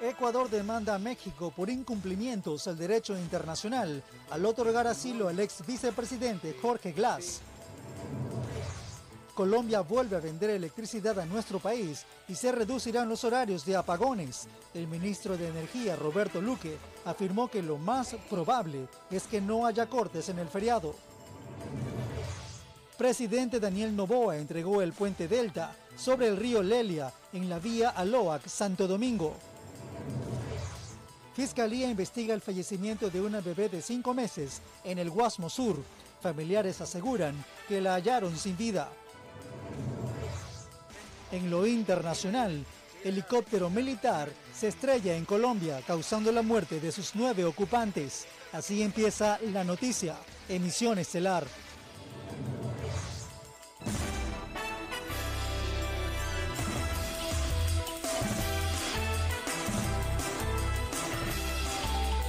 Ecuador demanda a México por incumplimientos al derecho internacional al otorgar asilo al ex vicepresidente Jorge Glass. Colombia vuelve a vender electricidad a nuestro país y se reducirán los horarios de apagones. El ministro de Energía, Roberto Luque, afirmó que lo más probable es que no haya cortes en el feriado. Presidente Daniel Noboa entregó el puente Delta sobre el río Lelia en la vía Aloac, Santo Domingo. Fiscalía investiga el fallecimiento de una bebé de 5 meses en el Guasmo Sur. Familiares aseguran que la hallaron sin vida. En lo internacional, helicóptero militar se estrella en Colombia, causando la muerte de sus 9 ocupantes. Así empieza la noticia. Emisión estelar.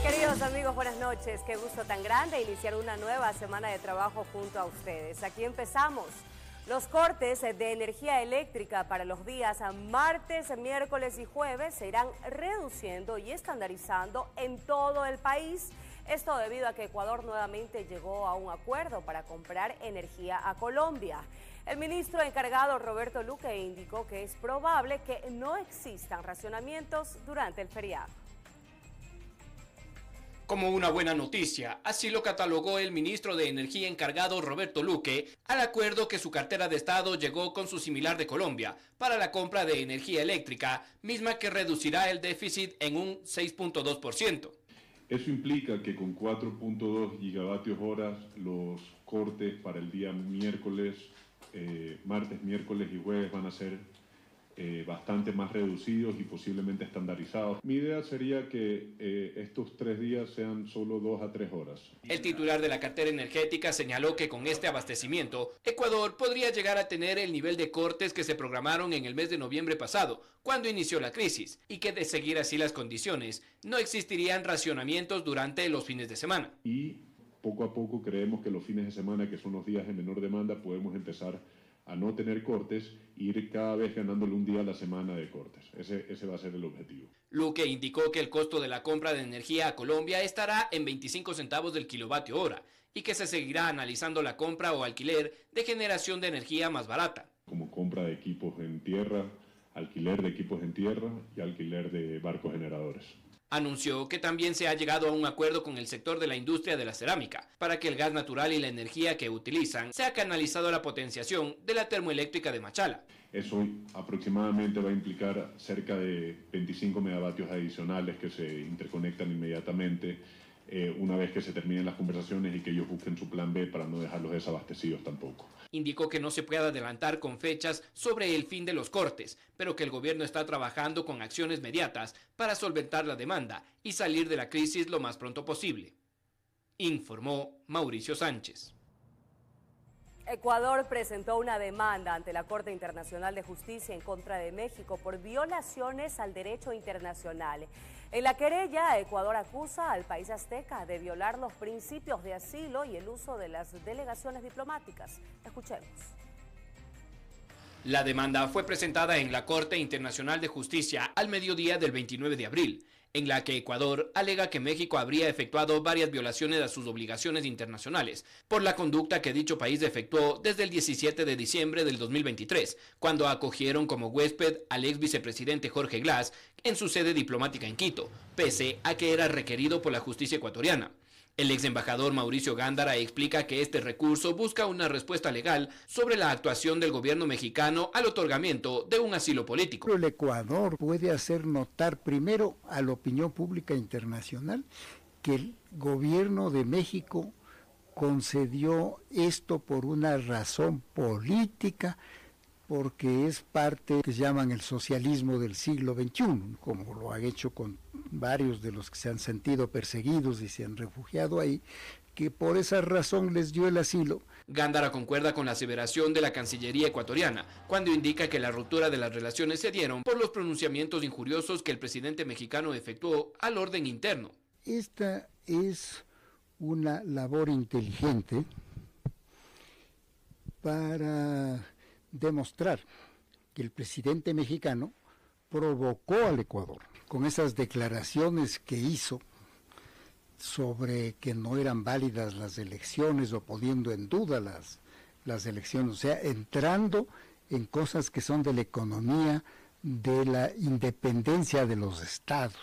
Queridos amigos, buenas noches. Qué gusto tan grande iniciar una nueva semana de trabajo junto a ustedes. Aquí empezamos. Los cortes de energía eléctrica para los días martes, miércoles y jueves se irán reduciendo y estandarizando en todo el país. Esto debido a que Ecuador nuevamente llegó a un acuerdo para comprar energía a Colombia. El ministro encargado, Roberto Luque, indicó que es probable que no existan racionamientos durante el feriado. Como una buena noticia, así lo catalogó el ministro de Energía encargado Roberto Luque al acuerdo que su cartera de Estado llegó con su similar de Colombia para la compra de energía eléctrica, misma que reducirá el déficit en un 6.2%. Eso implica que con 4.2 gigavatios horas los cortes para el día miércoles, martes, miércoles y jueves van a ser bastante más reducidos y posiblemente estandarizados. Mi idea sería que estos 3 días sean solo 2 a 3 horas. El titular de la cartera energética señaló que con este abastecimiento, Ecuador podría llegar a tener el nivel de cortes que se programaron en el mes de noviembre pasado, cuando inició la crisis, y que de seguir así las condiciones, no existirían racionamientos durante los fines de semana. Y poco a poco creemos que los fines de semana, que son los días de menor demanda, podemos empezar a no tener cortes e ir cada vez ganándole un día a la semana de cortes. Ese va a ser el objetivo. Luque indicó que el costo de la compra de energía a Colombia estará en 25 centavos del kilovatio hora y que se seguirá analizando la compra o alquiler de generación de energía más barata. Como compra de equipos en tierra, alquiler de equipos en tierra y alquiler de barcos generadores. Anunció que también se ha llegado a un acuerdo con el sector de la industria de la cerámica para que el gas natural y la energía que utilizan sea canalizado a la potenciación de la termoeléctrica de Machala. Eso aproximadamente va a implicar cerca de 25 megavatios adicionales que se interconectan inmediatamente una vez que se terminen las conversaciones y que ellos busquen su plan B para no dejarlos desabastecidos tampoco. Indicó que no se puede adelantar con fechas sobre el fin de los cortes, pero que el gobierno está trabajando con acciones inmediatas para solventar la demanda y salir de la crisis lo más pronto posible. Informó Mauricio Sánchez. Ecuador presentó una demanda ante la Corte Internacional de Justicia en contra de México por violaciones al derecho internacional. En la querella, Ecuador acusa al país azteca de violar los principios de asilo y el uso de las delegaciones diplomáticas. Escuchemos. La demanda fue presentada en la Corte Internacional de Justicia al mediodía del 29 de abril, en la que Ecuador alega que México habría efectuado varias violaciones a sus obligaciones internacionales por la conducta que dicho país efectuó desde el 17 de diciembre del 2023, cuando acogieron como huésped al ex vicepresidente Jorge Glass en su sede diplomática en Quito, pese a que era requerido por la justicia ecuatoriana. El ex embajador Mauricio Gándara explica que este recurso busca una respuesta legal sobre la actuación del gobierno mexicano al otorgamiento de un asilo político. El Ecuador puede hacer notar primero a la opinión pública internacional que el gobierno de México concedió esto por una razón política, porque es parte que se llaman el socialismo del siglo XXI, como lo han hecho con varios de los que se han sentido perseguidos y se han refugiado ahí, que por esa razón les dio el asilo. Gándara concuerda con la aseveración de la Cancillería ecuatoriana, cuando indica que la ruptura de las relaciones se dieron por los pronunciamientos injuriosos que el presidente mexicano efectuó al orden interno. Esta es una labor inteligente para demostrar que el presidente mexicano provocó al Ecuador. con esas declaraciones que hizo sobre que no eran válidas las elecciones o poniendo en duda las elecciones, o sea, entrando en cosas que son de la economía, de la independencia de los estados.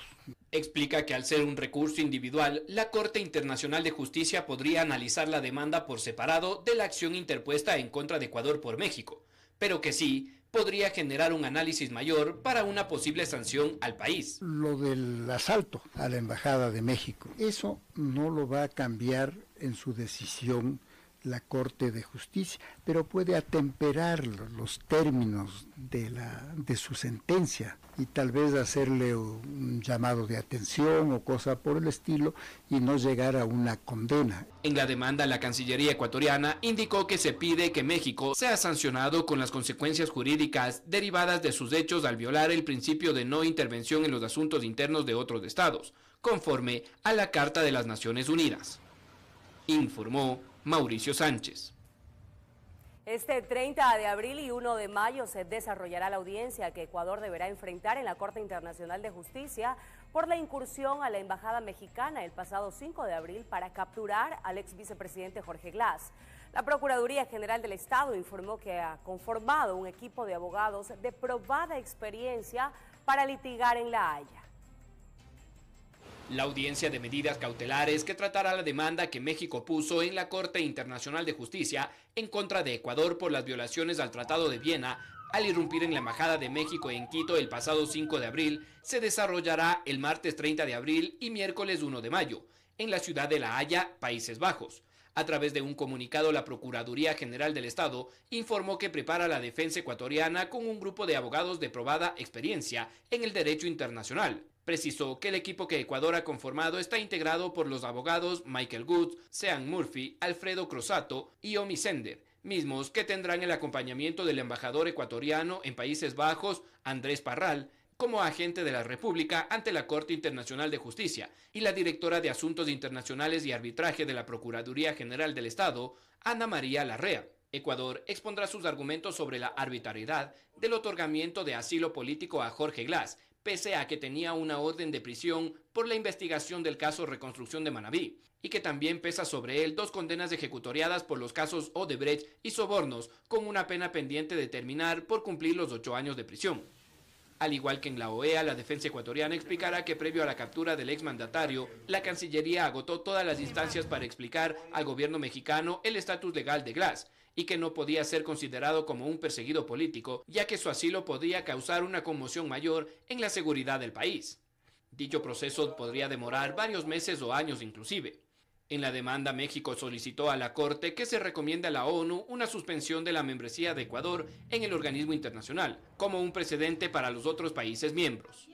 Explica que al ser un recurso individual, la Corte Internacional de Justicia podría analizar la demanda por separado de la acción interpuesta en contra de Ecuador por México, pero que sí podría generar un análisis mayor para una posible sanción al país. Lo del asalto a la Embajada de México, eso no lo va a cambiar en su decisión la Corte de Justicia, pero puede atemperar los términos de su sentencia y tal vez hacerle un llamado de atención o cosa por el estilo y no llegar a una condena. En la demanda, la Cancillería ecuatoriana indicó que se pide que México sea sancionado con las consecuencias jurídicas derivadas de sus hechos al violar el principio de no intervención en los asuntos internos de otros estados, conforme a la Carta de las Naciones Unidas. Informó Mauricio Sánchez. Este 30 de abril y 1 de mayo se desarrollará la audiencia que Ecuador deberá enfrentar en la Corte Internacional de Justicia por la incursión a la Embajada Mexicana el pasado 5 de abril para capturar al ex vicepresidente Jorge Glass. La Procuraduría General del Estado informó que ha conformado un equipo de abogados de probada experiencia para litigar en La Haya. La audiencia de medidas cautelares que tratará la demanda que México puso en la Corte Internacional de Justicia en contra de Ecuador por las violaciones al Tratado de Viena al irrumpir en la Embajada de México en Quito el pasado 5 de abril, se desarrollará el martes 30 de abril y miércoles 1 de mayo, en la ciudad de La Haya, Países Bajos. A través de un comunicado, la Procuraduría General del Estado informó que prepara la defensa ecuatoriana con un grupo de abogados de probada experiencia en el derecho internacional. Precisó que el equipo que Ecuador ha conformado está integrado por los abogados Michael Good, Sean Murphy, Alfredo Crosato y Omi Sender, mismos que tendrán el acompañamiento del embajador ecuatoriano en Países Bajos, Andrés Parral, como agente de la República ante la Corte Internacional de Justicia, y la directora de Asuntos Internacionales y Arbitraje de la Procuraduría General del Estado, Ana María Larrea. Ecuador expondrá sus argumentos sobre la arbitrariedad del otorgamiento de asilo político a Jorge Glass, pese a que tenía una orden de prisión por la investigación del caso Reconstrucción de Manabí, y que también pesa sobre él 2 condenas ejecutoriadas por los casos Odebrecht y sobornos, con una pena pendiente de terminar por cumplir los 8 años de prisión. Al igual que en la OEA, la defensa ecuatoriana explicará que previo a la captura del exmandatario, la Cancillería agotó todas las instancias para explicar al gobierno mexicano el estatus legal de Glass, y que no podía ser considerado como un perseguido político, ya que su asilo podría causar una conmoción mayor en la seguridad del país. Dicho proceso podría demorar varios meses o años inclusive. En la demanda, México solicitó a la Corte que se recomiende a la ONU una suspensión de la membresía de Ecuador en el organismo internacional, como un precedente para los otros países miembros.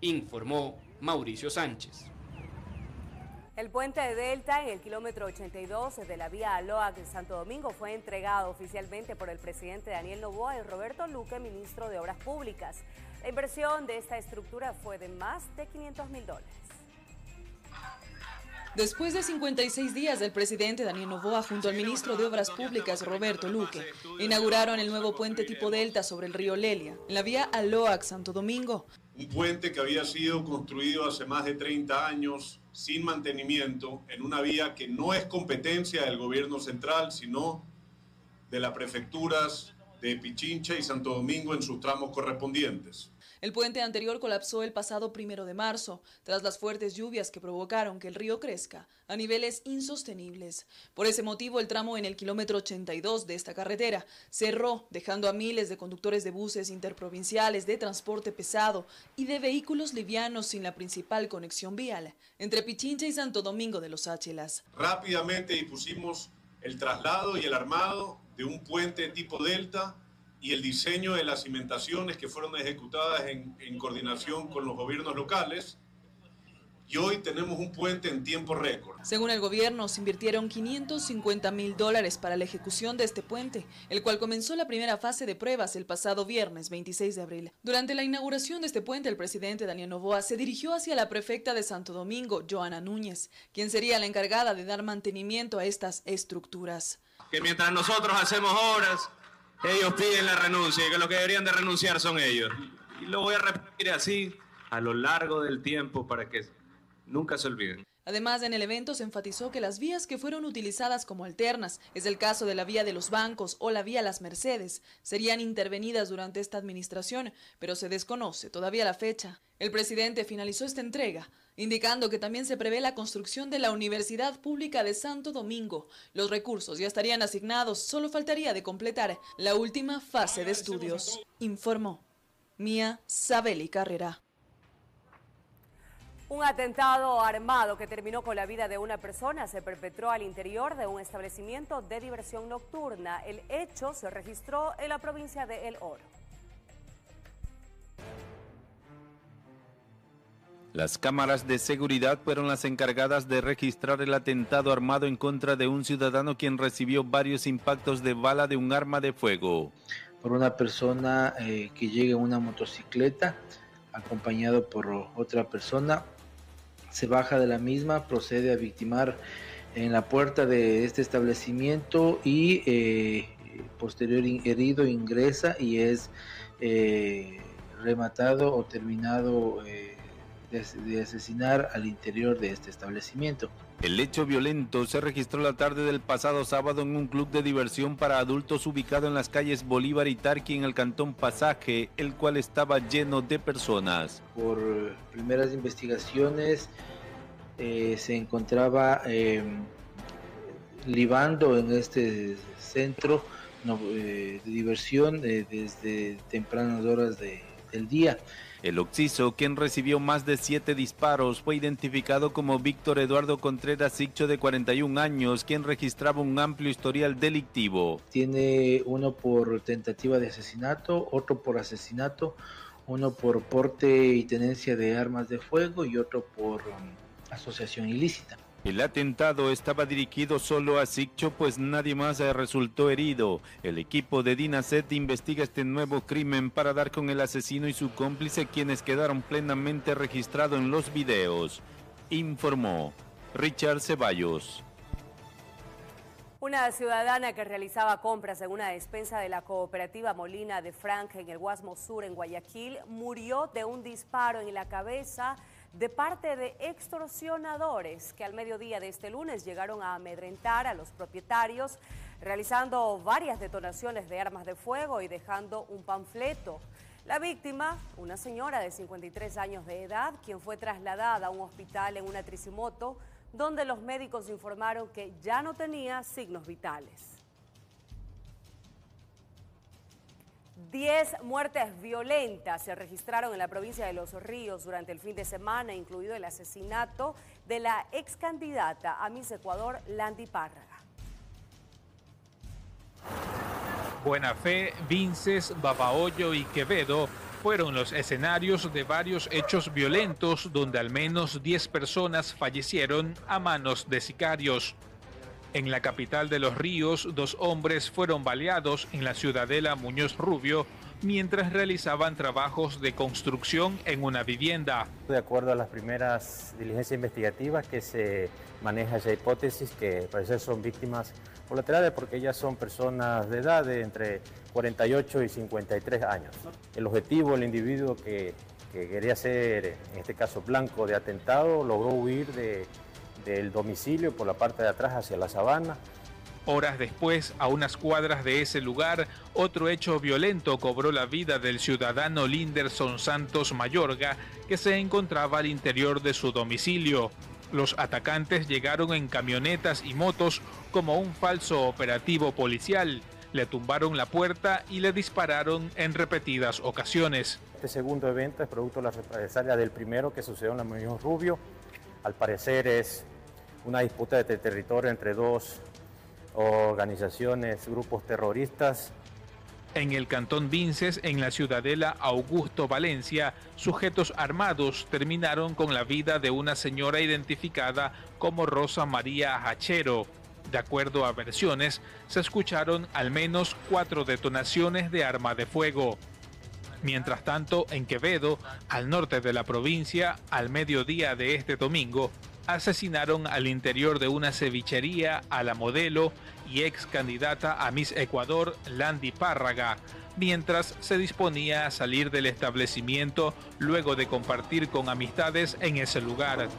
Informó Mauricio Sánchez. El puente de Delta en el kilómetro 82 de la vía Aloac de Santo Domingo fue entregado oficialmente por el presidente Daniel Noboa y Roberto Luque, ministro de Obras Públicas. La inversión de esta estructura fue de más de $500.000. Después de 56 días, el presidente Daniel Noboa junto al ministro de Obras Públicas Roberto Luque inauguraron el nuevo puente tipo Delta sobre el río Lelia, en la vía Aloac Santo Domingo. Un puente que había sido construido hace más de 30 años sin mantenimiento en una vía que no es competencia del gobierno central, sino de las prefecturas de Pichincha y Santo Domingo en sus tramos correspondientes. El puente anterior colapsó el pasado 1 de marzo, tras las fuertes lluvias que provocaron que el río crezca a niveles insostenibles. Por ese motivo, el tramo en el kilómetro 82 de esta carretera cerró, dejando a miles de conductores de buses interprovinciales de transporte pesado y de vehículos livianos sin la principal conexión vial entre Pichincha y Santo Domingo de los Áchilas. Rápidamente dispusimos el traslado y el armado de un puente tipo Delta y el diseño de las cimentaciones que fueron ejecutadas en coordinación con los gobiernos locales. Y hoy tenemos un puente en tiempo récord. Según el gobierno, se invirtieron $550.000 para la ejecución de este puente, el cual comenzó la primera fase de pruebas el pasado viernes 26 de abril. Durante la inauguración de este puente, el presidente Daniel Noboa se dirigió hacia la prefecta de Santo Domingo, Joana Núñez, quien sería la encargada de dar mantenimiento a estas estructuras. Que mientras nosotros hacemos obras, ellos piden la renuncia y que los que deberían de renunciar son ellos. Y lo voy a repetir así a lo largo del tiempo para que nunca se olviden. Además, en el evento se enfatizó que las vías que fueron utilizadas como alternas, es el caso de la vía de los bancos o la vía Las Mercedes, serían intervenidas durante esta administración, pero se desconoce todavía la fecha. El presidente finalizó esta entrega, indicando que también se prevé la construcción de la Universidad Pública de Santo Domingo. Los recursos ya estarían asignados, solo faltaría de completar la última fase de estudios, informó Mía Sabeli Carrera. Un atentado armado que terminó con la vida de una persona se perpetró al interior de un establecimiento de diversión nocturna. El hecho se registró en la provincia de El Oro. Las cámaras de seguridad fueron las encargadas de registrar el atentado armado en contra de un ciudadano quien recibió varios impactos de bala de un arma de fuego. Por una persona que llega en una motocicleta acompañado por otra persona, se baja de la misma, procede a victimar en la puerta de este establecimiento y posterior herido ingresa y es rematado o terminado de asesinar al interior de este establecimiento. El hecho violento se registró la tarde del pasado sábado en un club de diversión para adultos ubicado en las calles Bolívar y Tarqui en el cantón Pasaje, el cual estaba lleno de personas. Por primeras investigaciones se encontraba libando en este centro de diversión desde tempranas horas del día. El occiso, quien recibió más de 7 disparos, fue identificado como Víctor Eduardo Contreras Siccho, de 41 años, quien registraba un amplio historial delictivo. Tiene uno por tentativa de asesinato, otro por asesinato, uno por porte y tenencia de armas de fuego y otro por asociación ilícita. El atentado estaba dirigido solo a Siccho, pues nadie más resultó herido. El equipo de DINASET investiga este nuevo crimen para dar con el asesino y su cómplice, quienes quedaron plenamente registrados en los videos. Informó Richard Ceballos. Una ciudadana que realizaba compras en una despensa de la cooperativa Molina de Franca en el Guasmo Sur, en Guayaquil, murió de un disparo en la cabeza de parte de extorsionadores que al mediodía de este lunes llegaron a amedrentar a los propietarios, realizando varias detonaciones de armas de fuego y dejando un panfleto. La víctima, una señora de 53 años de edad, quien fue trasladada a un hospital en una tricimoto, donde los médicos informaron que ya no tenía signos vitales. 10 muertes violentas se registraron en la provincia de Los Ríos durante el fin de semana, incluido el asesinato de la ex candidata a Miss Ecuador, Landy Párraga. Buenafé, Vinces, Babahoyo y Quevedo fueron los escenarios de varios hechos violentos donde al menos 10 personas fallecieron a manos de sicarios. En la capital de Los Ríos, 2 hombres fueron baleados en la ciudadela Muñoz Rubio mientras realizaban trabajos de construcción en una vivienda. De acuerdo a las primeras diligencias investigativas que se maneja esa hipótesis, que al parecer son víctimas colaterales porque ellas son personas de edad de entre 48 y 53 años. El objetivo, el individuo que quería ser, en este caso blanco de atentado, logró huir del domicilio por la parte de atrás hacia la sabana. Horas después, a unas cuadras de ese lugar, otro hecho violento cobró la vida del ciudadano Linderson Santos Mayorga, que se encontraba al interior de su domicilio. Los atacantes llegaron en camionetas y motos como un falso operativo policial. Le tumbaron la puerta y le dispararon en repetidas ocasiones. Este segundo evento es producto de la represalia del primero que sucedió en la Muñoz Rubio. Al parecer es una disputa de territorio entre 2 organizaciones, grupos terroristas. En el cantón Vinces, en la ciudadela Augusto Valencia, sujetos armados terminaron con la vida de una señora identificada como Rosa María Hachero. De acuerdo a versiones, se escucharon al menos 4 detonaciones de arma de fuego. Mientras tanto, en Quevedo, al norte de la provincia, al mediodía de este domingo, asesinaron al interior de una cevichería a la modelo y ex candidata a Miss Ecuador, Landy Párraga. mientras se disponía a salir del establecimiento luego de compartir con amistades en ese lugar.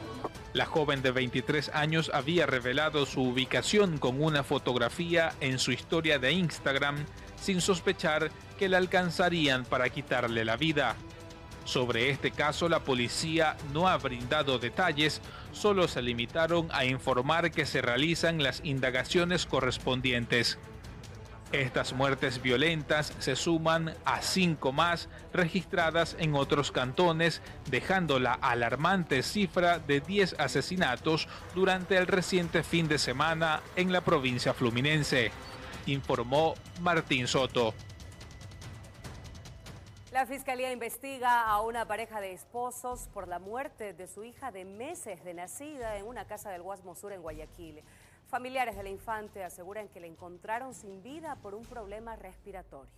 La joven de 23 años había revelado su ubicación con una fotografía en su historia de Instagram, sin sospechar que la alcanzarían para quitarle la vida. Sobre este caso, la policía no ha brindado detalles, solo se limitaron a informar que se realizan las indagaciones correspondientes. Estas muertes violentas se suman a 5 más registradas en otros cantones, dejando la alarmante cifra de 10 asesinatos durante el reciente fin de semana en la provincia fluminense, informó Martín Soto. La Fiscalía investiga a una pareja de esposos por la muerte de su hija de meses de nacida en una casa del Guasmo Sur en Guayaquil. Familiares de la infante aseguran que la encontraron sin vida por un problema respiratorio.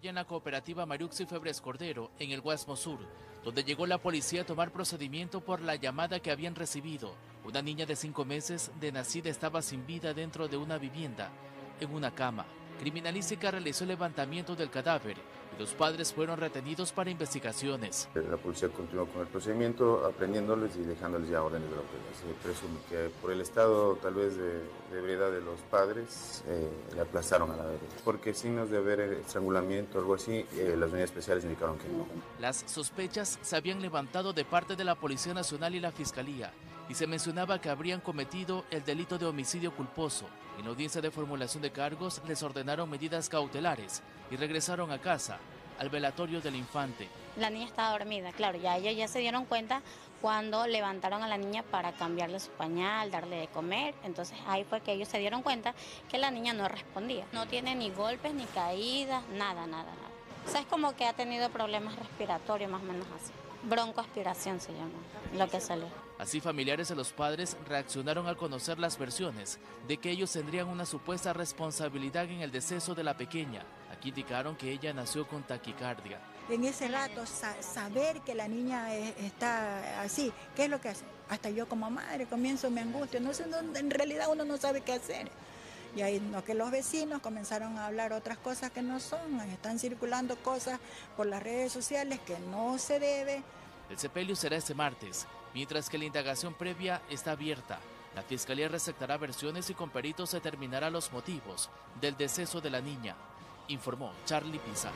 En la cooperativa Mariuxi Febres Cordero, en el Guasmo Sur, donde llegó la policía a tomar procedimiento por la llamada que habían recibido. Una niña de 5 meses de nacida estaba sin vida dentro de una vivienda, en una cama. Criminalística realizó el levantamiento del cadáver y los padres fueron retenidos para investigaciones. La policía continuó con el procedimiento, aprendiéndoles y dejándoles ya órdenes de la autoridad. Se presume que por el estado tal vez de ebriedad de los padres le aplazaron a la bebé. Porque signos de haber estrangulamiento o algo así, las unidades especiales indicaron que no. Las sospechas se habían levantado de parte de la Policía Nacional y la Fiscalía, y se mencionaba que habrían cometido el delito de homicidio culposo. En la audiencia de formulación de cargos les ordenaron medidas cautelares y regresaron a casa, al velatorio del infante. La niña estaba dormida, claro, ya ellos ya se dieron cuenta cuando levantaron a la niña para cambiarle su pañal, darle de comer. Entonces ahí fue que ellos se dieron cuenta que la niña no respondía. No tiene ni golpes, ni caídas, nada. O sea, es como que ha tenido problemas respiratorios, más o menos así. Broncoaspiración se llama, lo que salió. Así, familiares de los padres reaccionaron al conocer las versiones de que ellos tendrían una supuesta responsabilidad en el deceso de la pequeña. Aquí indicaron que ella nació con taquicardia. En ese rato, saber que la niña está así, ¿qué es lo que hace? Hasta yo como madre comienzo mi angustia, no sé, en realidad uno no sabe qué hacer. Y ahí no, que los vecinos comenzaron a hablar otras cosas que no son, están circulando cosas por las redes sociales que no se debe. El sepelio será este martes, mientras que la indagación previa está abierta. La Fiscalía receptará versiones y con peritos determinará los motivos del deceso de la niña, informó Charlie Pisa.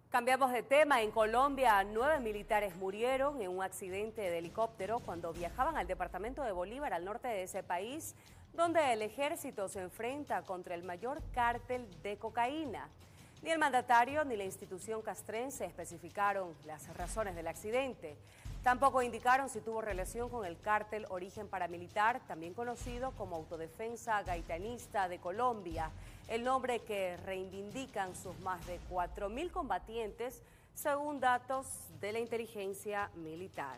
Cambiamos de tema. En Colombia, 9 militares murieron en un accidente de helicóptero cuando viajaban al departamento de Bolívar, al norte de ese país, donde el ejército se enfrenta contra el mayor cártel de cocaína. Ni el mandatario ni la institución castrense especificaron las razones del accidente. Tampoco indicaron si tuvo relación con el cártel Origen Paramilitar, también conocido como Autodefensa Gaitanista de Colombia, el nombre que reivindican sus más de 4.000 combatientes, según datos de la inteligencia militar.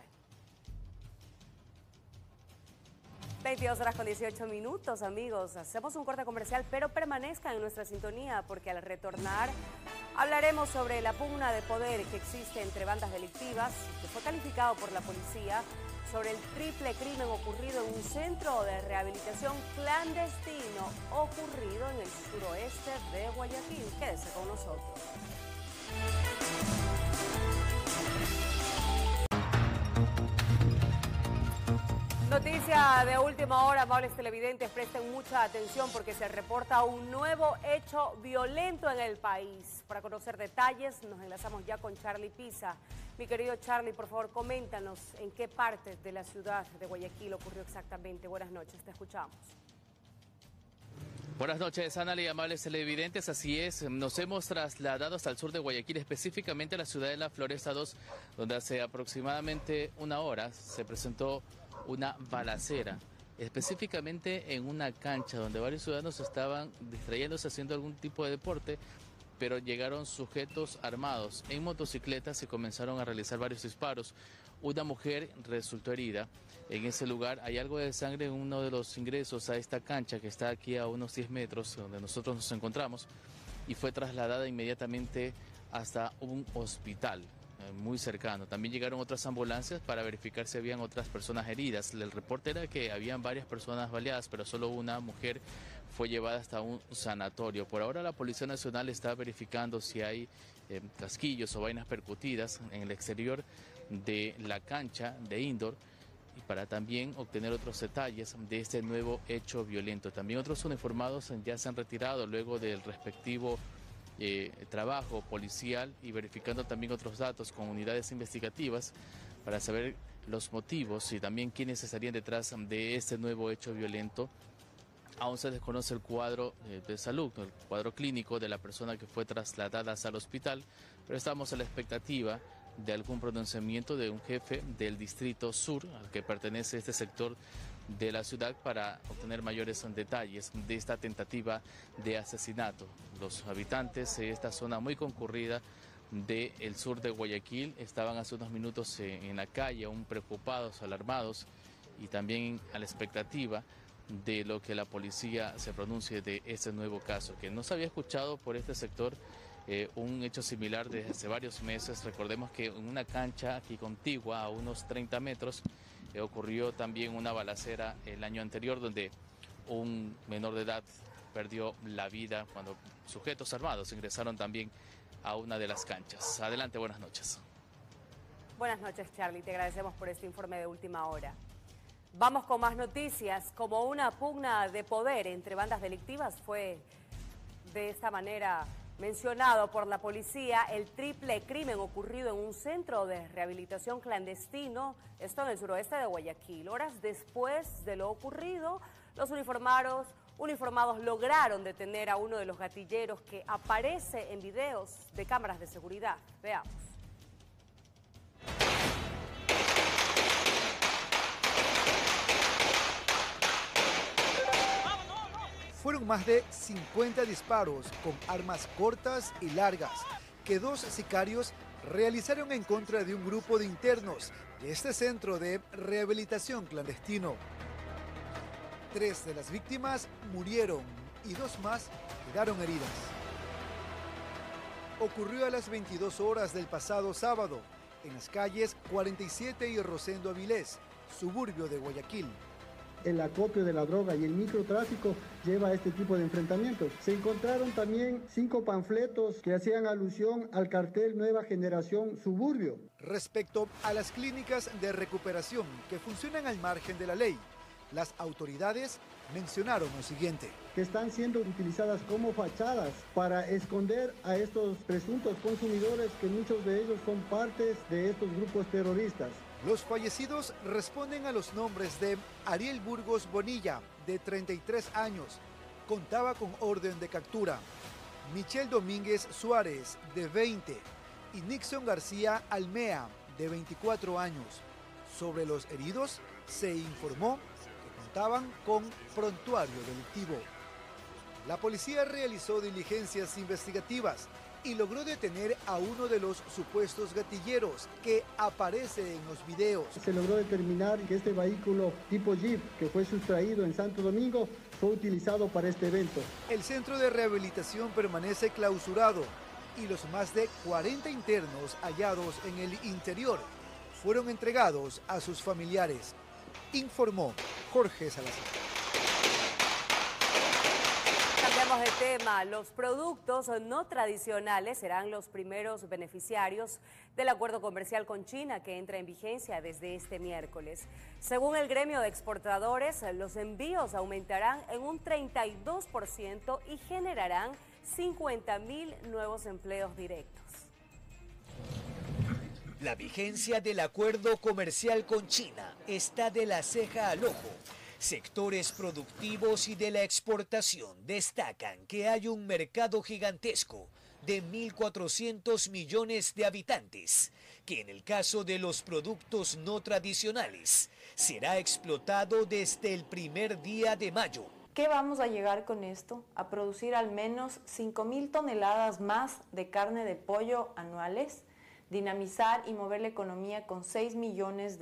22:18, amigos. Hacemos un corte comercial, pero permanezcan en nuestra sintonía porque al retornar hablaremos sobre la pugna de poder que existe entre bandas delictivas, que fue calificado por la policía, sobre el triple crimen ocurrido en un centro de rehabilitación clandestino ocurrido en el suroeste de Guayaquil. Quédese con nosotros. Noticia de última hora, amables televidentes, presten mucha atención porque se reporta un nuevo hecho violento en el país. Para conocer detalles, nos enlazamos ya con Charlie Pisa. Mi querido Charlie, por favor, coméntanos en qué parte de la ciudad de Guayaquil ocurrió exactamente. Buenas noches, te escuchamos. Buenas noches, Ana y amables televidentes. Así es, nos hemos trasladado hasta el sur de Guayaquil, específicamente a la ciudad de La Floresta 2, donde hace aproximadamente una hora se presentó una balacera, específicamente en una cancha donde varios ciudadanos estaban distrayéndose haciendo algún tipo de deporte, pero llegaron sujetos armados en motocicletas y comenzaron a realizar varios disparos. Una mujer resultó herida. En ese lugar hay algo de sangre en uno de los ingresos a esta cancha que está aquí a unos 10 metros donde nosotros nos encontramos y fue trasladada inmediatamente hasta un hospital. muy cercano. También llegaron otras ambulancias para verificar si habían otras personas heridas. El reporte era que habían varias personas baleadas, pero solo una mujer fue llevada hasta un sanatorio. Por ahora la Policía Nacional está verificando si hay casquillos o vainas percutidas en el exterior de la cancha de indoor, y para también obtener otros detalles de este nuevo hecho violento. También otros uniformados ya se han retirado luego del respectivo trabajo policial, y verificando también otros datos con unidades investigativas para saber los motivos y también quiénes estarían detrás de este nuevo hecho violento. Aún se desconoce el cuadro de salud, el cuadro clínico de la persona que fue trasladada al hospital, pero estamos a la expectativa de algún pronunciamiento de un jefe del Distrito Sur, al que pertenece este sector de la ciudad, para obtener mayores detalles de esta tentativa de asesinato. Los habitantes de esta zona muy concurrida del sur de Guayaquil estaban hace unos minutos en la calle, aún preocupados, alarmados, y también a la expectativa de lo que la policía se pronuncie de este nuevo caso, que no se había escuchado por este sector un hecho similar desde hace varios meses. Recordemos que en una cancha aquí contigua, a unos 30 metros, ocurrió también una balacera el año anterior, donde un menor de edad perdió la vida cuando sujetos armados ingresaron también a una de las canchas. Adelante, buenas noches. Buenas noches, Charlie. Te agradecemos por este informe de última hora. Vamos con más noticias. Como una pugna de poder entre bandas delictivas fue de esta manera mencionado por la policía el triple crimen ocurrido en un centro de rehabilitación clandestino, esto en el suroeste de Guayaquil. Horas después de lo ocurrido, los uniformados lograron detener a uno de los gatilleros que aparece en videos de cámaras de seguridad. Veamos. Fueron más de 50 disparos con armas cortas y largas que dos sicarios realizaron en contra de un grupo de internos de este centro de rehabilitación clandestino. 3 de las víctimas murieron y 2 más quedaron heridas. Ocurrió a las 22 horas del pasado sábado en las calles 47 y Rosendo Avilés, suburbio de Guayaquil. El acopio de la droga y el microtráfico lleva a este tipo de enfrentamientos. Se encontraron también 5 panfletos que hacían alusión al cartel Nueva Generación Suburbio. Respecto a las clínicas de recuperación que funcionan al margen de la ley, las autoridades mencionaron lo siguiente: que están siendo utilizadas como fachadas para esconder a estos presuntos consumidores, que muchos de ellos son partes de estos grupos terroristas. Los fallecidos responden a los nombres de Ariel Burgos Bonilla, de 33 años, contaba con orden de captura; Michelle Domínguez Suárez, de 20, y Nixon García Almea, de 24 años. Sobre los heridos se informó que contaban con prontuario delictivo. La policía realizó diligencias investigativas y logró detener a uno de los supuestos gatilleros que aparece en los videos. Se logró determinar que este vehículo tipo Jeep, que fue sustraído en Santo Domingo, fue utilizado para este evento. El centro de rehabilitación permanece clausurado y los más de 40 internos hallados en el interior fueron entregados a sus familiares, informó Jorge Salazar. Cambiamos de tema. Los productos no tradicionales serán los primeros beneficiarios del acuerdo comercial con China, que entra en vigencia desde este miércoles. Según el gremio de exportadores, los envíos aumentarán en un 32% y generarán 50.000 nuevos empleos directos. La vigencia del acuerdo comercial con China está de la ceja al ojo. Sectores productivos y de la exportación destacan que hay un mercado gigantesco de 1.400 millones de habitantes, que en el caso de los productos no tradicionales será explotado desde el primer día de mayo. ¿Qué vamos a llegar con esto? A producir al menos 5.000 toneladas más de carne de pollo anuales, dinamizar y mover la economía con $6 millones.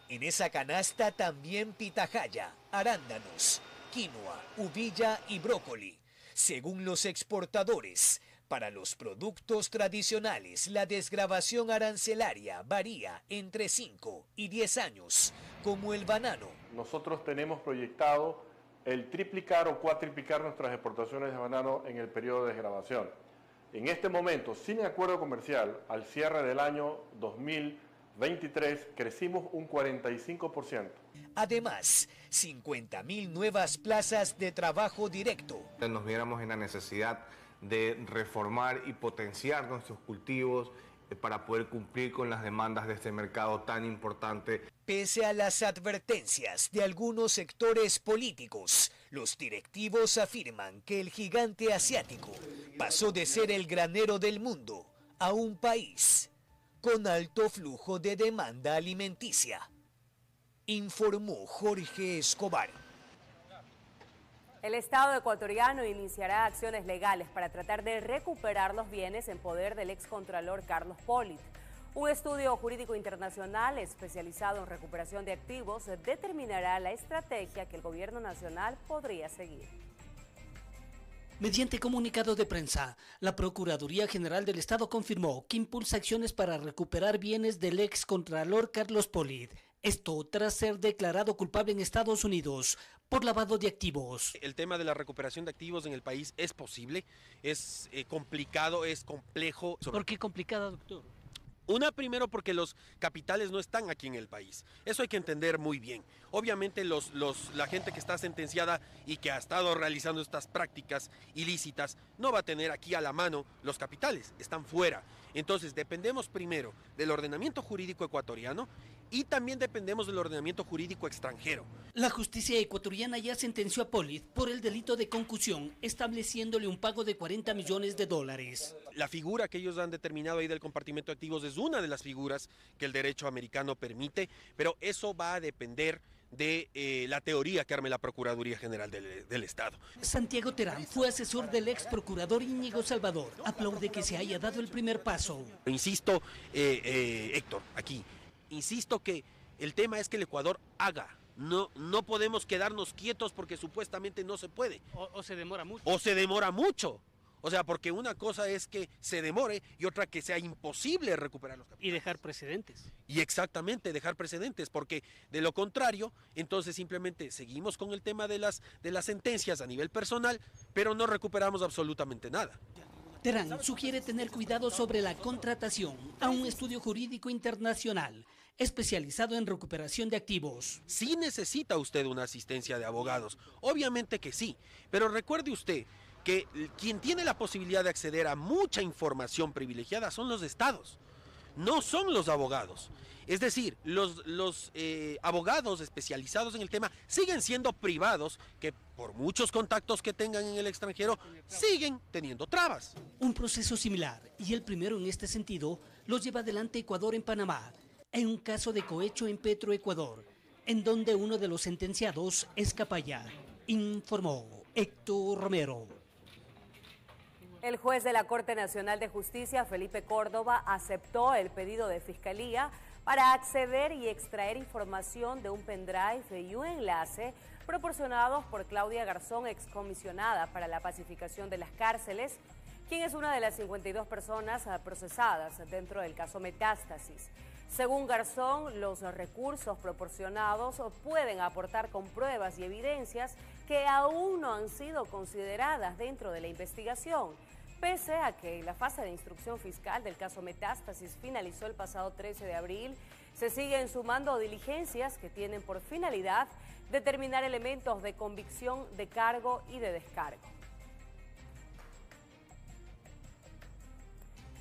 En esa canasta también pitahaya, arándanos, quinoa, uvilla y brócoli. Según los exportadores, Para los productos tradicionales, la desgravación arancelaria varía entre 5 y 10 años, como el banano. Nosotros tenemos proyectado el triplicar o cuatriplicar nuestras exportaciones de banano en el periodo de desgravación. En este momento, sin acuerdo comercial, al cierre del año 2023, crecimos un 45%. Además, 50.000 nuevas plazas de trabajo directo. Nos viéramos en la necesidad de reformar y potenciar nuestros cultivos para poder cumplir con las demandas de este mercado tan importante. Pese a las advertencias de algunos sectores políticos, los directivos afirman que el gigante asiático pasó de ser el granero del mundo a un país con alto flujo de demanda alimenticia, informó Jorge Escobar. El Estado ecuatoriano iniciará acciones legales para tratar de recuperar los bienes en poder del excontralor Carlos Polit. Un estudio jurídico internacional especializado en recuperación de activos determinará la estrategia que el gobierno nacional podría seguir. Mediante comunicado de prensa, la Procuraduría General del Estado confirmó que impulsa acciones para recuperar bienes del excontralor Carlos Polit. Esto tras ser declarado culpable en Estados Unidos por lavado de activos. El tema de la recuperación de activos en el país es posible, es complicado, es complejo. ¿Por qué complicado, doctor? Primero porque los capitales no están aquí en el país. Eso hay que entender muy bien. Obviamente la gente que está sentenciada y que ha estado realizando estas prácticas ilícitas no va a tener aquí a la mano los capitales, están fuera. Entonces dependemos primero del ordenamiento jurídico ecuatoriano y también dependemos del ordenamiento jurídico extranjero. La justicia ecuatoriana ya sentenció a Polit por el delito de concusión, estableciéndole un pago de $40 millones. La figura que ellos han determinado ahí del compartimento de activos es una de las figuras que el derecho americano permite, pero eso va a depender de la teoría que arme la Procuraduría General del Estado. Santiago Terán fue asesor del ex procurador Íñigo Salvador. Aplaude que se haya dado el primer paso. Insisto, Héctor, aquí, insisto que el tema es que el Ecuador haga. No podemos quedarnos quietos porque supuestamente no se puede. O se demora mucho. O se demora mucho. O sea, porque una cosa es que se demore y otra que sea imposible recuperar los capitales. Y dejar precedentes. Y exactamente, dejar precedentes, porque de lo contrario, entonces simplemente seguimos con el tema de las sentencias a nivel personal, pero no recuperamos absolutamente nada. Terán sugiere tener cuidado sobre la contratación a un estudio jurídico internacional especializado en recuperación de activos. Sí necesita usted una asistencia de abogados, obviamente que sí, pero recuerde usted que quien tiene la posibilidad de acceder a mucha información privilegiada son los estados, no son los abogados. Es decir, los abogados especializados en el tema siguen siendo privados que por muchos contactos que tengan en el extranjero siguen teniendo trabas. Un proceso similar, y el primero en este sentido, lo lleva adelante Ecuador en Panamá, en un caso de cohecho en Petroecuador, en donde uno de los sentenciados es Capaya, informó Héctor Romero. El juez de la Corte Nacional de Justicia, Felipe Córdoba, aceptó el pedido de Fiscalía para acceder y extraer información de un pendrive y un enlace proporcionados por Claudia Garzón, excomisionada para la pacificación de las cárceles, quien es una de las 52 personas procesadas dentro del caso Metástasis. Según Garzón, los recursos proporcionados pueden aportar con pruebas y evidencias que aún no han sido consideradas dentro de la investigación. Pese a que la fase de instrucción fiscal del caso Metástasis finalizó el pasado 13 de abril, se siguen sumando diligencias que tienen por finalidad determinar elementos de convicción, de cargo y de descargo.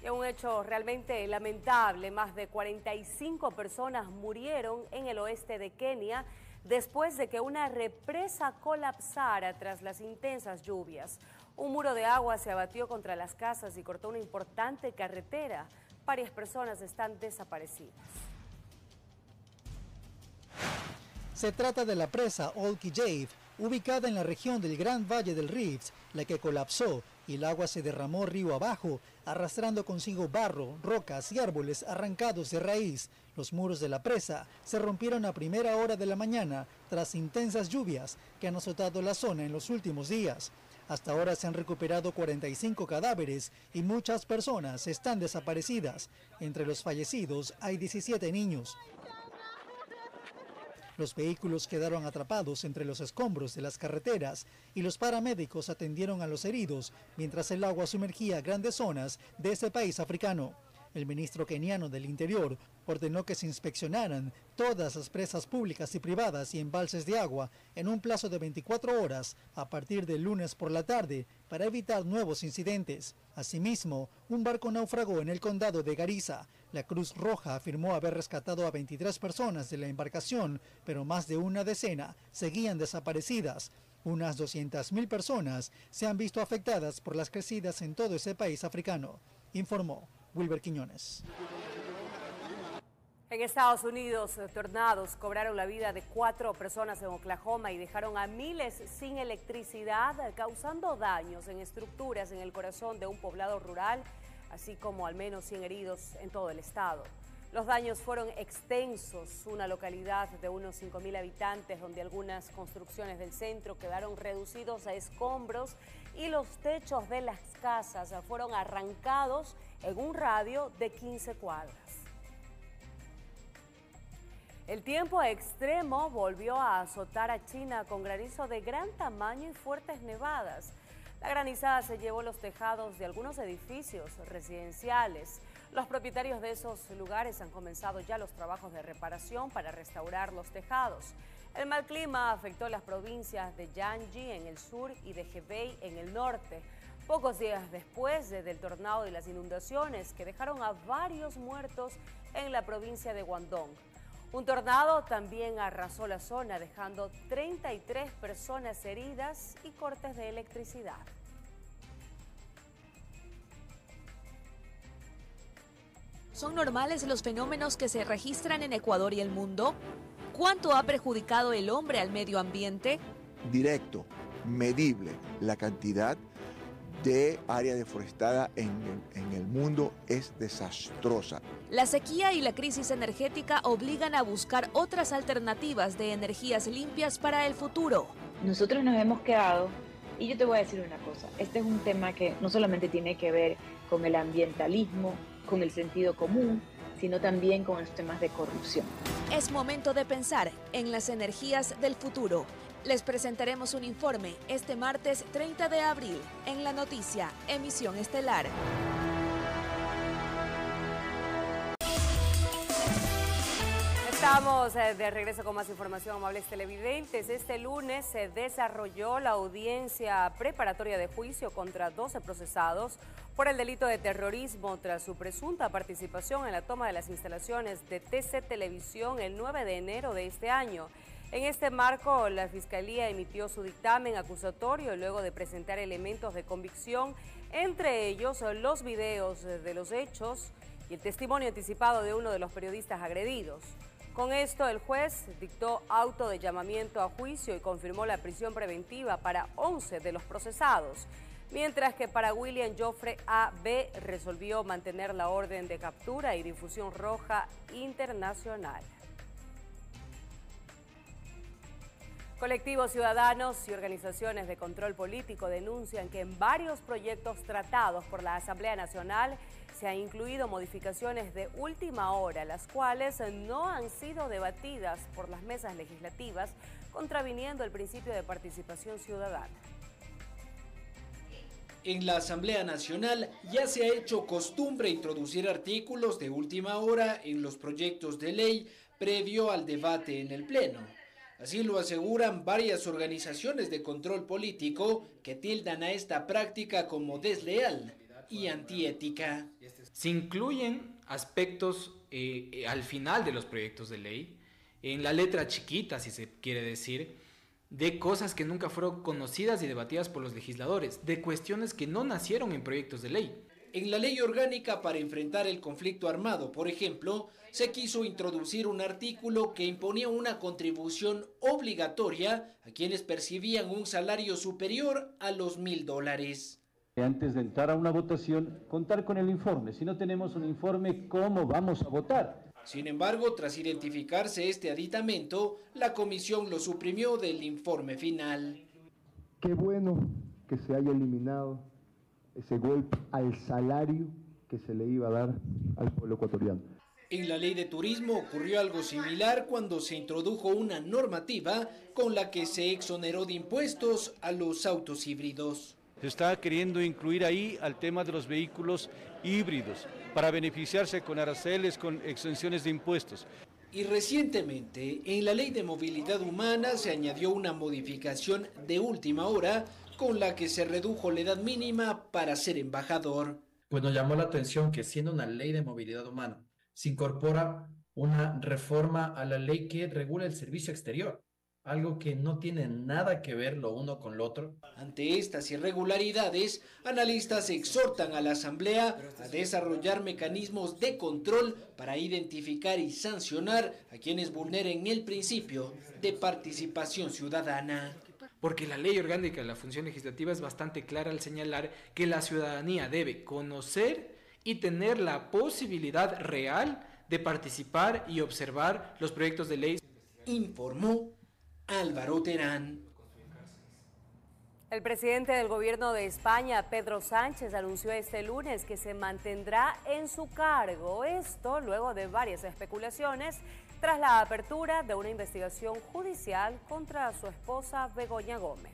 Y un hecho realmente lamentable, más de 45 personas murieron en el oeste de Kenia después de que una represa colapsara tras las intensas lluvias. Un muro de agua se abatió contra las casas y cortó una importante carretera. Varias personas están desaparecidas. Se trata de la presa Olki Jave, ubicada en la región del Gran Valle del Rift, la que colapsó y el agua se derramó río abajo, arrastrando consigo barro, rocas y árboles arrancados de raíz. Los muros de la presa se rompieron a primera hora de la mañana tras intensas lluvias que han azotado la zona en los últimos días. Hasta ahora se han recuperado 45 cadáveres y muchas personas están desaparecidas. Entre los fallecidos hay 17 niños. Los vehículos quedaron atrapados entre los escombros de las carreteras y los paramédicos atendieron a los heridos mientras el agua sumergía grandes zonas de ese país africano. El ministro keniano del Interior ordenó que se inspeccionaran todas las presas públicas y privadas y embalses de agua en un plazo de 24 horas a partir del lunes por la tarde para evitar nuevos incidentes. Asimismo, un barco naufragó en el condado de Garissa. La Cruz Roja afirmó haber rescatado a 23 personas de la embarcación, pero más de una decena seguían desaparecidas. Unas 200.000 personas se han visto afectadas por las crecidas en todo ese país africano, informó Wilber Quiñones. En Estados Unidos, tornados cobraron la vida de 4 personas en Oklahoma y dejaron a miles sin electricidad, causando daños en estructuras en el corazón de un poblado rural, así como al menos 100 heridos en todo el estado. Los daños fueron extensos, una localidad de unos 5.000 habitantes donde algunas construcciones del centro quedaron reducidos a escombros y los techos de las casas fueron arrancados en un radio de 15 cuadras. El tiempo extremo volvió a azotar a China con granizo de gran tamaño y fuertes nevadas. La granizada se llevó los tejados de algunos edificios residenciales. Los propietarios de esos lugares han comenzado ya los trabajos de reparación para restaurar los tejados. El mal clima afectó las provincias de Jiangxi en el sur y de Hebei en el norte. Pocos días después del tornado y las inundaciones que dejaron a varios muertos en la provincia de Guangdong. Un tornado también arrasó la zona, dejando 33 personas heridas y cortes de electricidad. ¿Son normales los fenómenos que se registran en Ecuador y el mundo? ¿Cuánto ha perjudicado el hombre al medio ambiente? Directo, medible, la cantidad de área deforestada en el mundo es desastrosa. La sequía y la crisis energética obligan a buscar otras alternativas de energías limpias para el futuro. Nosotros nos hemos quedado, y yo te voy a decir una cosa, este es un tema que no solamente tiene que ver con el ambientalismo, con el sentido común, sino también con los temas de corrupción. Es momento de pensar en las energías del futuro. Les presentaremos un informe este martes 30 de abril en La Noticia, emisión estelar. Estamos de regreso con más información, amables televidentes. Este lunes se desarrolló la audiencia preparatoria de juicio contra 12 procesados por el delito de terrorismo tras su presunta participación en la toma de las instalaciones de TC Televisión el 9 de enero de este año. En este marco, la Fiscalía emitió su dictamen acusatorio luego de presentar elementos de convicción, entre ellos los videos de los hechos y el testimonio anticipado de uno de los periodistas agredidos. Con esto, el juez dictó auto de llamamiento a juicio y confirmó la prisión preventiva para 11 de los procesados, mientras que para William Joffre A.B. resolvió mantener la orden de captura y difusión roja internacional. Colectivos ciudadanos y organizaciones de control político denuncian que en varios proyectos tratados por la Asamblea Nacional se han incluido modificaciones de última hora, las cuales no han sido debatidas por las mesas legislativas, contraviniendo el principio de participación ciudadana. En la Asamblea Nacional ya se ha hecho costumbre introducir artículos de última hora en los proyectos de ley previo al debate en el Pleno. Así lo aseguran varias organizaciones de control político que tildan a esta práctica como desleal y antiética. Se incluyen aspectos al final de los proyectos de ley, en la letra chiquita, si se quiere decir, de cosas que nunca fueron conocidas y debatidas por los legisladores, de cuestiones que no nacieron en proyectos de ley. En la ley orgánica para enfrentar el conflicto armado, por ejemplo, se quiso introducir un artículo que imponía una contribución obligatoria a quienes percibían un salario superior a los $1.000. Antes de entrar a una votación, contar con el informe. Si no tenemos un informe, ¿cómo vamos a votar? Sin embargo, tras identificarse este aditamento, la comisión lo suprimió del informe final. Qué bueno que se haya eliminado ese golpe al salario que se le iba a dar al pueblo ecuatoriano. En la ley de turismo ocurrió algo similar cuando se introdujo una normativa con la que se exoneró de impuestos a los autos híbridos. Se está queriendo incluir ahí al tema de los vehículos híbridos para beneficiarse con aranceles, con exenciones de impuestos. Y recientemente, en la Ley de Movilidad Humana se añadió una modificación de última hora con la que se redujo la edad mínima para ser embajador. Pues nos llamó la atención que siendo una ley de movilidad humana, se incorpora una reforma a la ley que regula el servicio exterior, algo que no tiene nada que ver lo uno con lo otro. Ante estas irregularidades, analistas exhortan a la Asamblea a desarrollar mecanismos de control para identificar y sancionar a quienes vulneren el principio de participación ciudadana. Porque la ley orgánica de la función legislativa es bastante clara al señalar que la ciudadanía debe conocer y tener la posibilidad real de participar y observar los proyectos de ley. Informó Álvaro Terán. El presidente del gobierno de España, Pedro Sánchez, anunció este lunes que se mantendrá en su cargo. Esto luego de varias especulaciones tras la apertura de una investigación judicial contra su esposa Begoña Gómez.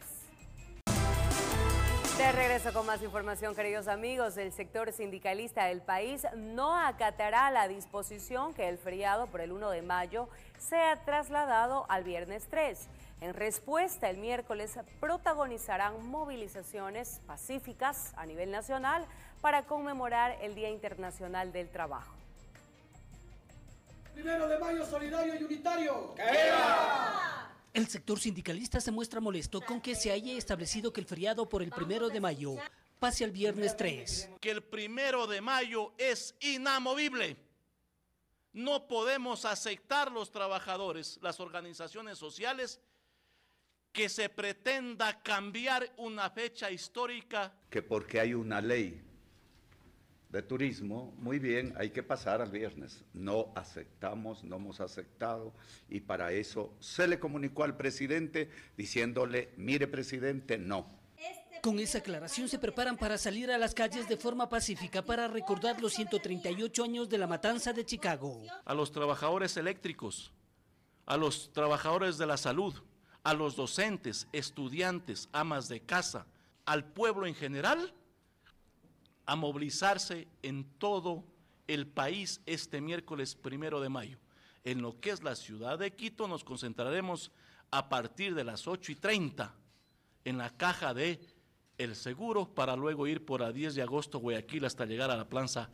De regreso con más información, queridos amigos. El sector sindicalista del país no acatará la disposición que el feriado por el 1 de mayo sea trasladado al viernes 3. En respuesta, el miércoles protagonizarán movilizaciones pacíficas a nivel nacional para conmemorar el Día Internacional del Trabajo. 1 de mayo solidario y unitario. ¡Que viva! El sector sindicalista se muestra molesto con que se haya establecido que el feriado por el 1 de mayo pase al viernes 3. Que el 1 de mayo es inamovible. No podemos aceptar los trabajadores, las organizaciones sociales, que se pretenda cambiar una fecha histórica. Que porque hay una ley de turismo, muy bien, hay que pasar al viernes. No aceptamos, no hemos aceptado, y para eso se le comunicó al presidente diciéndole, mire presidente, no. Con esa aclaración se preparan para salir a las calles de forma pacífica para recordar los 138 años de la matanza de Chicago. A los trabajadores eléctricos, a los trabajadores de la salud, a los docentes, estudiantes, amas de casa, al pueblo en general, a movilizarse en todo el país este miércoles 1 de mayo. En lo que es la ciudad de Quito nos concentraremos a partir de las 8:30 en la caja de El Seguro para luego ir por a 10 de agosto Guayaquil hasta llegar a la Plaza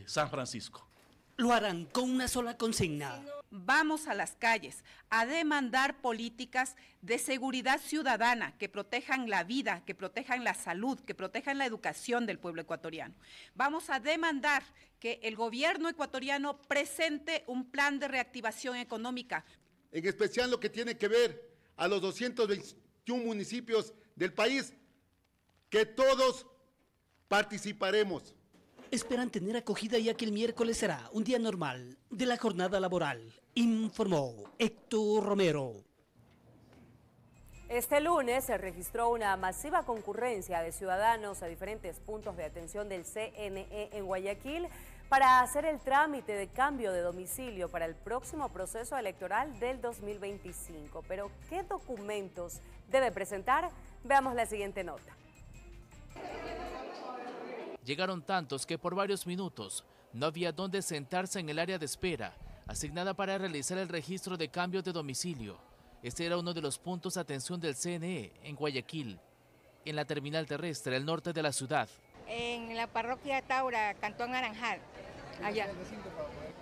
San Francisco. Lo harán con una sola consigna. Vamos a las calles a demandar políticas de seguridad ciudadana que protejan la vida, que protejan la salud, que protejan la educación del pueblo ecuatoriano. Vamos a demandar que el gobierno ecuatoriano presente un plan de reactivación económica. En especial lo que tiene que ver a los 221 municipios del país, que todos participaremos. Esperan tener acogida ya que el miércoles será un día normal de la jornada laboral, informó Héctor Romero. Este lunes se registró una masiva concurrencia de ciudadanos a diferentes puntos de atención del CNE en Guayaquil para hacer el trámite de cambio de domicilio para el próximo proceso electoral del 2025. Pero, ¿qué documentos debe presentar? Veamos la siguiente nota. Llegaron tantos que por varios minutos no había dónde sentarse en el área de espera, asignada para realizar el registro de cambio de domicilio. Este era uno de los puntos de atención del CNE en Guayaquil, en la terminal terrestre, al norte de la ciudad. En la parroquia Taura, Cantón Naranjal, allá.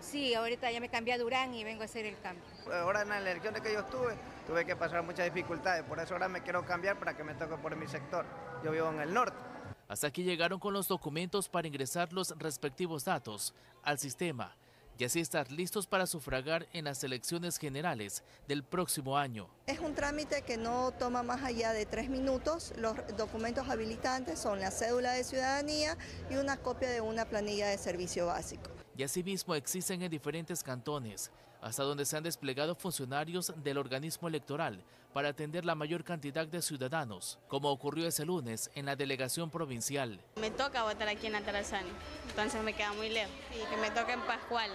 Sí, ahorita ya me cambié a Durán y vengo a hacer el cambio. Ahora en las elecciones que yo tuve que pasar muchas dificultades, por eso ahora me quiero cambiar para que me toque por mi sector. Yo vivo en el norte. Hasta aquí llegaron con los documentos para ingresar los respectivos datos al sistema y así estar listos para sufragar en las elecciones generales del próximo año. Es un trámite que no toma más allá de 3 minutos. Los documentos habilitantes son la cédula de ciudadanía y una copia de una planilla de servicio básico. y asimismo existen en diferentes cantones, hasta donde se han desplegado funcionarios del organismo electoral para atender la mayor cantidad de ciudadanos, como ocurrió ese lunes en la delegación provincial. Me toca votar aquí en Atarazaní, entonces me queda muy lejos, y que me toque en Pascual.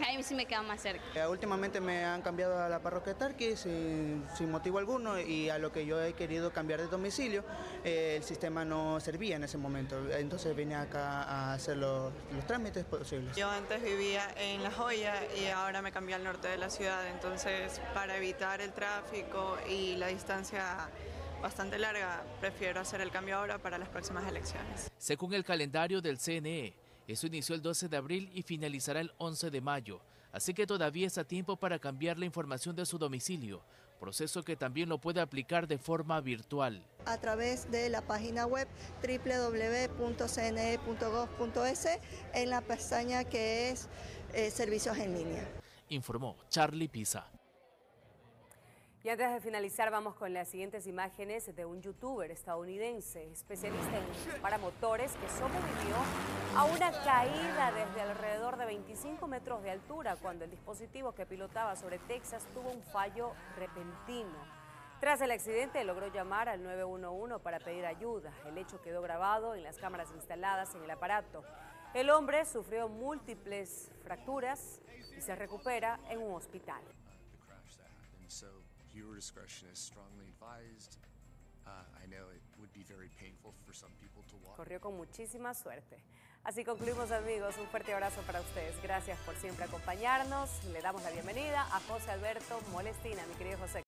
Ahí sí me queda más cerca. Últimamente me han cambiado a la parroquia de Tarqui sin motivo alguno, y a lo que yo he querido cambiar de domicilio, el sistema no servía en ese momento. Entonces vine acá a hacer los trámites posibles. Yo antes vivía en La Joya y ahora me cambié al norte de la ciudad, entonces para evitar el tráfico y la distancia bastante larga, prefiero hacer el cambio ahora para las próximas elecciones. Según el calendario del CNE, eso inició el 12 de abril y finalizará el 11 de mayo, así que todavía está a tiempo para cambiar la información de su domicilio, proceso que también lo puede aplicar de forma virtual. A través de la página web www.cne.gov.es en la pestaña que es Servicios en línea. Informó Charlie Pisa. Y antes de finalizar, vamos con las siguientes imágenes de un youtuber estadounidense, especialista en paramotores, que sobrevivió a una caída desde alrededor de 25 metros de altura cuando el dispositivo que pilotaba sobre Texas tuvo un fallo repentino. Tras el accidente, logró llamar al 911 para pedir ayuda. El hecho quedó grabado en las cámaras instaladas en el aparato. El hombre sufrió múltiples fracturas y se recupera en un hospital. Viewer discretion is strongly advised. I know it would be very painful for some people to watch. Corrió con muchísima suerte. Así concluimos, amigos. Un fuerte abrazo para ustedes. Gracias por siempre acompañarnos. Le damos la bienvenida a José Alberto Molestina, mi querido José.